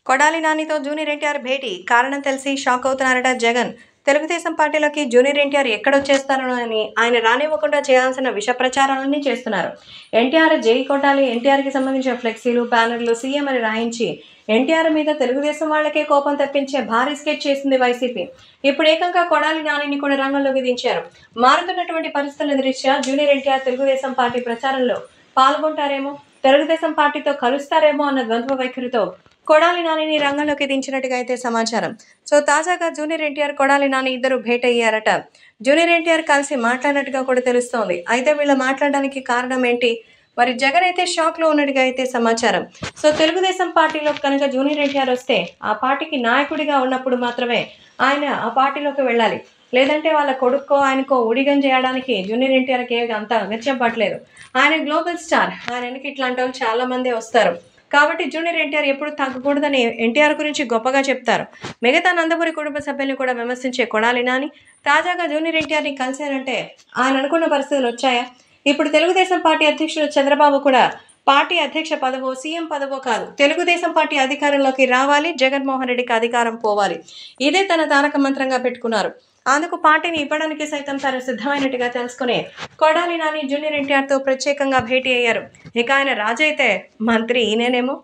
Kodali నానితో junior NTR భేటీ కారణం తెలిసి shock అవుతున్నారట Jagan. Telugu Desam పార్టీలోకి జూనియర్ ఎన్టీఆర్ ఎక్కడొచ్చేస్తారో అని ఆయన రానివ్వకుండా చేయాల్సిన విష ప్రచారాలన్నీ చేస్తున్నారు. ఎన్టీఆర్ జై కొట్టాలి, ఎన్టీఆర్కి సంబంధించిన ఫ్లెక్సీలు, బ్యానర్లు సీఎం అని రాయించి ఎన్టీఆర్ మీద తెలుగుదేశం వాళ్లకే కోపం తెప్పించే భారీ స్కెచ్ చేసింది వైసీపీ. ఇప్పుడు ఏకంగా కొడాలి నానిని కూడా రంగంలోకి దించారు. మారుతున్నటువంటి పరిస్థితుల దృష్ట్యా జూనియర్ ఎన్టీఆర్ తెలుగుదేశం పార్టీ ప్రచారంలో పాల్గొంటారేమో, తెలుగుదేశం పార్టీతో కలుస్తారేమో అన్న ద్వంద్వ వైఖరితో కొడాలి నానిని రంగంలోకి దించినట్టుగా అయితే సమాచారం. సో తాజాగా జూనియర్ ఎన్టీఆర్, కొడాలి నాని ఇద్దరు భేటీ అయ్యారట. జూనియర్ ఎన్టీఆర్ కలిసి మాట్లాడినట్టుగా కూడా తెలుస్తోంది. అయితే వీళ్ళ మాట్లాడడానికి కారణం ఏంటి? మరి జగన్ అయితే షాక్ లో ఉన్నట్టుగా అయితే సమాచారం. సో తెలుగుదేశం పార్టీలో కనుక జూనియర్ ఎన్టీఆర్ వస్తే ఆ పార్టీకి నాయకుడిగా ఉన్నప్పుడు మాత్రమే ఆయన ఆ పార్టీలోకి వెళ్ళాలి. లేదంటే వాళ్ళ కొడుక్కో ఆయనకో ఊడిగం చేయడానికి జూనియర్ ఎన్టీఆర్కి అంత అగత్యం పట్టలేదు. ఆయన గ్లోబల్ స్టార్, ఆయన వెనక ఇట్లాంటి వాళ్ళు చాలా మంది వస్తారు. కాబట్టి జూనియర్ ఎన్టీఆర్ ఎప్పుడు తగ్గకూడదని ఎన్టీఆర్ గురించి గొప్పగా చెప్తారు. మిగతా నందమూరి కుటుంబ సభ్యుల్ని కూడా విమర్శించే కొడాలి నాని తాజాగా జూనియర్ ఎన్టీఆర్ని కలిశారంటే ఆయన అనుకున్న పరిస్థితులు వచ్చాయా? ఇప్పుడు తెలుగుదేశం పార్టీ అధ్యక్షుడు చంద్రబాబు కూడా పార్టీ అధ్యక్ష పదవో సీఎం పదవో కాదు, తెలుగుదేశం పార్టీ అధికారంలోకి రావాలి, జగన్మోహన్ రెడ్డికి అధికారం పోవాలి, ఇదే తన తారక మంత్రంగా పెట్టుకున్నారు. అందుకు పార్టీని ఇవ్వడానికి సైతం తాను సిద్ధమైనట్టుగా తెలుసుకుని కొడాలి నాని జూనియర్ ఎన్టీఆర్తో ప్రత్యేకంగా భేటీ అయ్యారు. ఇక ఆయన రాజైతే మంత్రి ఈయనేనేమో.